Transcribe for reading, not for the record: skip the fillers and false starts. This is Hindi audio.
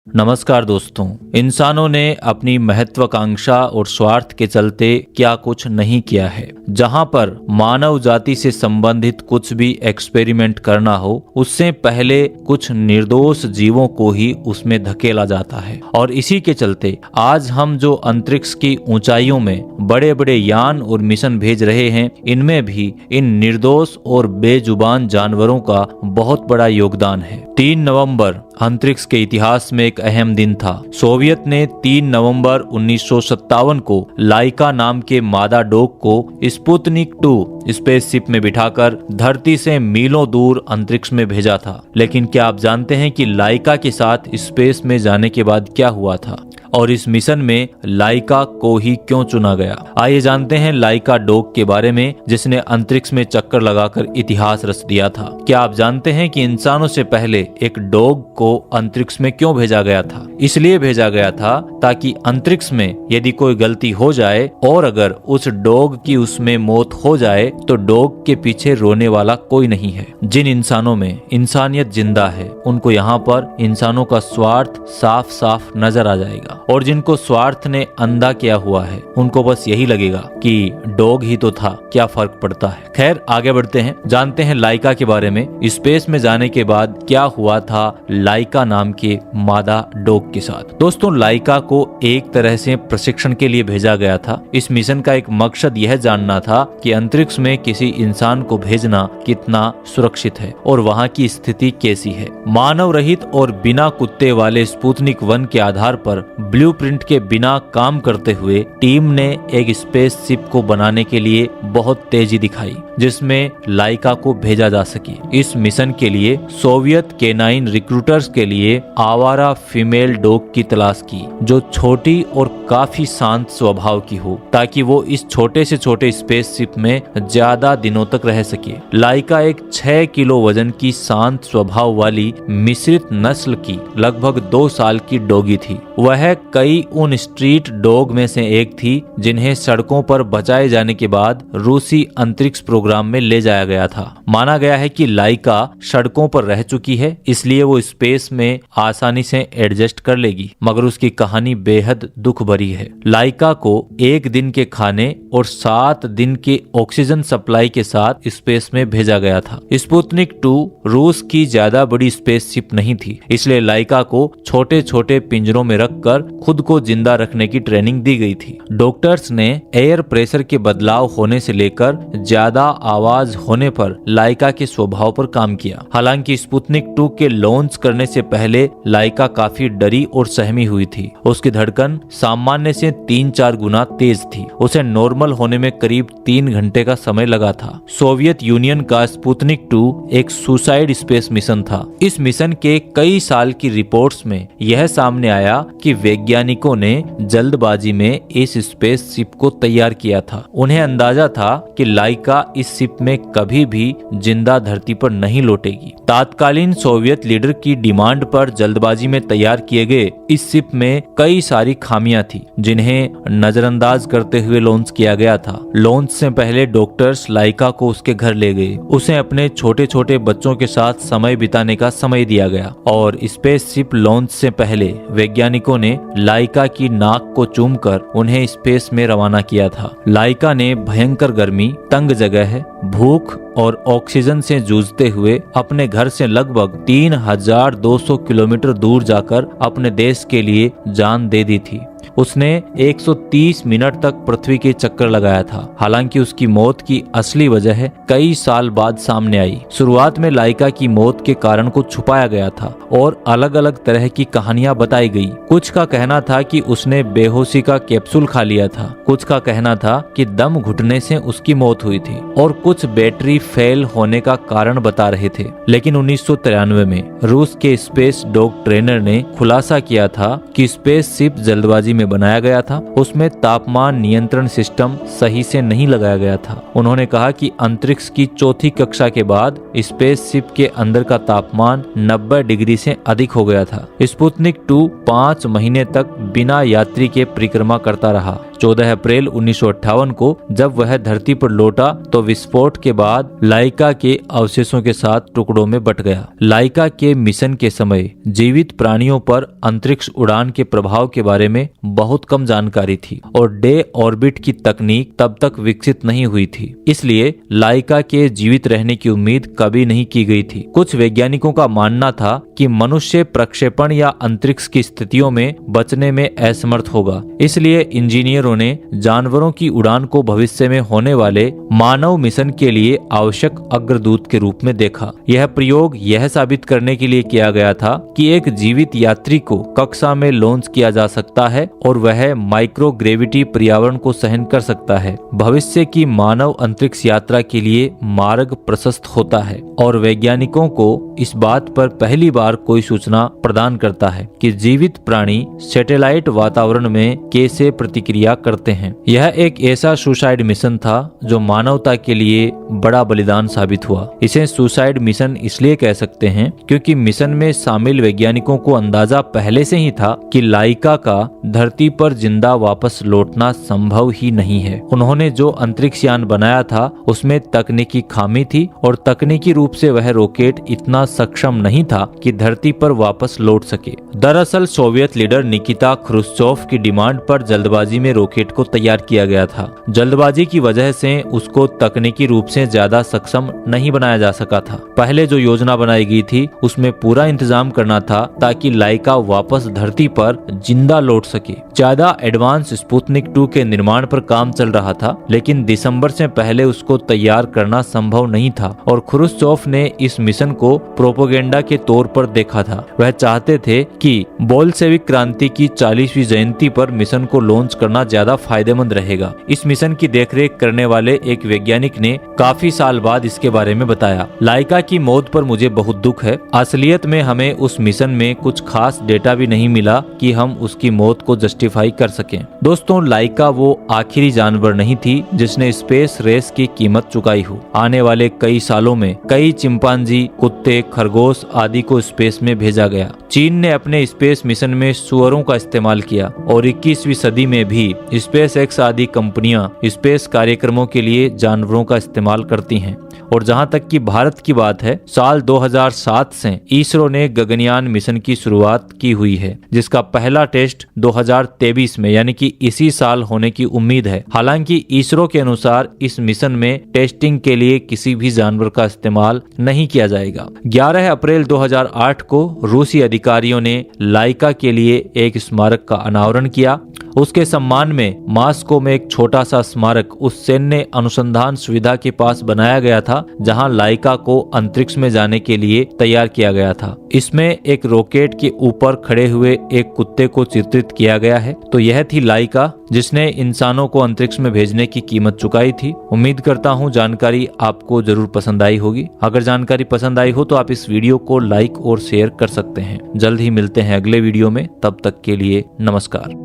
नमस्कार दोस्तों, इंसानों ने अपनी महत्वाकांक्षा और स्वार्थ के चलते क्या कुछ नहीं किया है। जहां पर मानव जाति से संबंधित कुछ भी एक्सपेरिमेंट करना हो, उससे पहले कुछ निर्दोष जीवों को ही उसमें धकेला जाता है। और इसी के चलते आज हम जो अंतरिक्ष की ऊंचाइयों में बड़े बड़े यान और मिशन भेज रहे हैं, इनमें भी इन निर्दोष और बेजुबान जानवरों का बहुत बड़ा योगदान है। 3 नवंबर अंतरिक्ष के इतिहास में एक अहम दिन था। सोवियत ने 3 नवंबर 1957 को लाइका नाम के मादा डॉग को स्पुतनिक 2 स्पेसशिप में बिठाकर धरती से मीलों दूर अंतरिक्ष में भेजा था। लेकिन क्या आप जानते हैं कि लाइका के साथ स्पेस में जाने के बाद क्या हुआ था और इस मिशन में लाइका को ही क्यों चुना गया? आइए जानते हैं लाइका डॉग के बारे में, जिसने अंतरिक्ष में चक्कर लगाकर इतिहास रच दिया था। क्या आप जानते हैं कि इंसानों से पहले एक डॉग को अंतरिक्ष में क्यों भेजा गया था? इसलिए भेजा गया था ताकि अंतरिक्ष में यदि कोई गलती हो जाए और अगर उस डॉग की उसमें मौत हो जाए तो डॉग के पीछे रोने वाला कोई नहीं है। जिन इंसानों में इंसानियत जिंदा है, उनको यहाँ पर इंसानों का स्वार्थ साफ साफ नजर आ जाएगा, और जिनको स्वार्थ ने अंधा किया हुआ है, उनको बस यही लगेगा कि डॉग ही तो था, क्या फर्क पड़ता है। खैर, आगे बढ़ते हैं, जानते हैं लाइका के बारे में। स्पेस में जाने के बाद क्या हुआ था लाइका नाम के मादा डॉग के साथ। दोस्तों, लाइका को एक तरह से प्रशिक्षण के लिए भेजा गया था। इस मिशन का एक मकसद यह जानना था कि अंतरिक्ष में किसी इंसान को भेजना कितना सुरक्षित है और वहाँ की स्थिति कैसी है। मानव रहित और बिना कुत्ते वाले स्पुतनिक 1 के आधार पर ब्लूप्रिंट के बिना काम करते हुए टीम ने एक स्पेसशिप को बनाने के लिए बहुत तेजी दिखाई, जिसमें लाइका को भेजा जा सके। इस मिशन के लिए सोवियत केनाइन रिक्रूटर्स के लिए आवारा फीमेल डॉग की तलाश की, जो छोटी और काफी शांत स्वभाव की हो, ताकि वो इस छोटे से छोटे स्पेसशिप में ज्यादा दिनों तक रह सके। लाइका एक 6 किलो वजन की शांत स्वभाव वाली मिश्रित नस्ल की लगभग 2 साल की डॉगी थी। वह कई उन स्ट्रीट डॉग में से एक थी जिन्हें सड़कों पर बचाए जाने के बाद रूसी अंतरिक्ष प्रोग्राम में ले जाया गया था। माना गया है कि लाइका सड़कों पर रह चुकी है, इसलिए वो स्पेस में आसानी से एडजस्ट कर लेगी, मगर उसकी कहानी बेहद दुख भरी है। लाइका को 1 दिन के खाने और 7 दिन के ऑक्सीजन सप्लाई के साथ स्पेस में भेजा गया था। स्पुतनिक 2 रूस की ज्यादा बड़ी स्पेसशिप नहीं थी, इसलिए लाइका को छोटे छोटे पिंजरों में रखकर खुद को जिंदा रखने की ट्रेनिंग दी गई थी। डॉक्टर्स ने एयर प्रेशर के बदलाव होने से लेकर ज्यादा आवाज होने पर लाइका के स्वभाव पर काम किया। हालांकि स्पुतनिक 2 के लॉन्च करने से पहले लाइका काफी डरी और सहमी हुई थी। उसकी धड़कन सामान्य से 3-4 गुना तेज थी। उसे नॉर्मल होने में करीब 3 घंटे का समय लगा था। सोवियत यूनियन का स्पुतनिक 2 एक सुसाइड स्पेस मिशन था। इस मिशन के कई साल की रिपोर्ट्स में यह सामने आया कि वैज्ञानिकों ने जल्दबाजी में इस स्पेसशिप को तैयार किया था। उन्हें अंदाजा था कि लाइका इस शिप में कभी भी जिंदा धरती पर नहीं लौटेगी। तात्कालीन सोवियत लीडर की डिमांड पर जल्दबाजी में तैयार किए गए इस शिप में कई सारी खामियां थी, जिन्हें नजरअंदाज करते हुए लॉन्च किया गया था। लॉन्च से पहले डॉक्टर्स लाइका को उसके घर ले गए। उसे अपने छोटे छोटे बच्चों के साथ समय बिताने का समय दिया गया और स्पेसशिप लॉन्च से पहले वैज्ञानिकों ने लाइका की नाक को चूमकर उन्हें स्पेस में रवाना किया था। लाइका ने भयंकर गर्मी, तंग जगह, भूख और ऑक्सीजन से जूझते हुए अपने घर से लगभग 3200 किलोमीटर दूर जाकर अपने देश के लिए जान दे दी थी। उसने 130 मिनट तक पृथ्वी के चक्कर लगाया था। हालांकि उसकी मौत की असली वजह कई साल बाद सामने आई। शुरुआत में लाइका की मौत के कारण को छुपाया गया था और अलग अलग तरह की कहानियां बताई गई। कुछ का कहना था कि उसने बेहोशी का कैप्सूल खा लिया था, कुछ का कहना था कि दम घुटने से उसकी मौत हुई थी और कुछ बैटरी फेल होने का कारण बता रहे थे। लेकिन 1993 में रूस के स्पेस डॉग ट्रेनर ने खुलासा किया था कि स्पेसशिप जल्दबाजी में बनाया गया था। उसमें तापमान नियंत्रण सिस्टम सही से नहीं लगाया गया था। उन्होंने कहा कि अंतरिक्ष की 4थी कक्षा के बाद स्पेसशिप के अंदर का तापमान 90 डिग्री से अधिक हो गया था। स्पुतनिक 2 5 महीने तक बिना यात्री के परिक्रमा करता रहा। 14 अप्रैल 1958 को जब वह धरती पर लौटा तो विस्फोट के बाद लाइका के अवशेषों के साथ टुकड़ों में बट गया। लाइका के मिशन के समय जीवित प्राणियों पर अंतरिक्ष उड़ान के प्रभाव के बारे में बहुत कम जानकारी थी और डे ऑर्बिट की तकनीक तब तक विकसित नहीं हुई थी, इसलिए लाइका के जीवित रहने की उम्मीद कभी नहीं की गई थी। कुछ वैज्ञानिकों का मानना था कि मनुष्य प्रक्षेपण या अंतरिक्ष की स्थितियों में बचने में असमर्थ होगा, इसलिए इंजीनियरों ने जानवरों की उड़ान को भविष्य में होने वाले मानव मिशन के लिए आवश्यक अग्रदूत के रूप में देखा। यह प्रयोग यह साबित करने के लिए किया गया था कि एक जीवित यात्री को कक्षा में लॉन्च किया जा सकता है और वह माइक्रोग्रेविटी पर्यावरण को सहन कर सकता है। भविष्य की मानव अंतरिक्ष यात्रा के लिए मार्ग प्रशस्त होता है और वैज्ञानिकों को इस बात पर पहली बार कोई सूचना प्रदान करता है कि जीवित प्राणी सैटेलाइट वातावरण में कैसे प्रतिक्रिया करते हैं। यह एक ऐसा सुसाइड मिशन था जो मानवता के लिए बड़ा बलिदान साबित हुआ। इसे सुसाइड मिशन इसलिए कह सकते हैं क्योंकि मिशन में शामिल वैज्ञानिकों को अंदाजा पहले से ही था कि लाइका का धरती पर जिंदा वापस लौटना संभव ही नहीं है। उन्होंने जो अंतरिक्ष यान बनाया था उसमें तकनीकी खामी थी और तकनीकी रूप से वह रॉकेट इतना सक्षम नहीं था कि धरती पर वापस लौट सके। दरअसल सोवियत लीडर निकिता क्रुश्चोव की डिमांड पर जल्दबाजी में रॉकेट को तैयार किया गया था। जल्दबाजी की वजह से उसको तकनीकी रूप से ज्यादा सक्षम नहीं बनाया जा सका था। पहले जो योजना बनाई गई थी उसमें पूरा इंतजाम करना था ताकि लाइका वापस धरती पर जिंदा लौट सके। ज्यादा एडवांस स्पुतनिक 2 के निर्माण पर काम चल रहा था, लेकिन दिसंबर से पहले उसको तैयार करना संभव नहीं था और क्रुश्चोव ने इस मिशन को प्रोपोगेंडा के तौर पर देखा था। वह चाहते थे कि बोल्शेविक क्रांति की 40वीं जयंती पर मिशन को लॉन्च करना ज्यादा फायदेमंद रहेगा। इस मिशन की देखरेख करने वाले एक वैज्ञानिक ने काफी साल बाद इसके बारे में बताया, लाइका की मौत पर मुझे बहुत दुख है। असलियत में हमें उस मिशन में कुछ खास डेटा भी नहीं मिला कि हम उसकी मौत को जस्टिफाई कर सकें। दोस्तों, लाइका वो आखिरी जानवर नहीं थी जिसने स्पेस रेस की कीमत चुकाई हो। आने वाले कई सालों में कई चिंपांजी, कुत्ते, खरगोश आदि को स्पेस में भेजा गया। चीन ने अपने स्पेस मिशन में सुअरों का इस्तेमाल किया और 21वीं सदी में भी स्पेस एक्स आदि कंपनियां स्पेस कार्यक्रमों के लिए जानवरों का इस्तेमाल करती हैं। और जहां तक कि भारत की बात है, साल 2007 से इसरो ने गगनयान मिशन की शुरुआत की हुई है, जिसका पहला टेस्ट 2023 में यानी कि इसी साल होने की उम्मीद है। हालांकि इसरो के अनुसार इस मिशन में टेस्टिंग के लिए किसी भी जानवर का इस्तेमाल नहीं किया जाएगा। 11 अप्रैल 2008 को रूसी अधिकारियों ने लाइका के लिए एक स्मारक का अनावरण किया। उसके सम्मान में मॉस्को में एक छोटा सा स्मारक उस सैन्य अनुसंधान सुविधा के पास बनाया गया था जहां लाइका को अंतरिक्ष में जाने के लिए तैयार किया गया था। इसमें एक रॉकेट के ऊपर खड़े हुए एक कुत्ते को चित्रित किया गया है। तो यह थी लाइका जिसने इंसानों को अंतरिक्ष में भेजने की कीमत चुकाई थी। उम्मीद करता हूं जानकारी आपको जरूर पसंद आई होगी। अगर जानकारी पसंद आई हो तो आप इस वीडियो को लाइक और शेयर कर सकते हैं। जल्द ही मिलते हैं अगले वीडियो में, तब तक के लिए नमस्कार।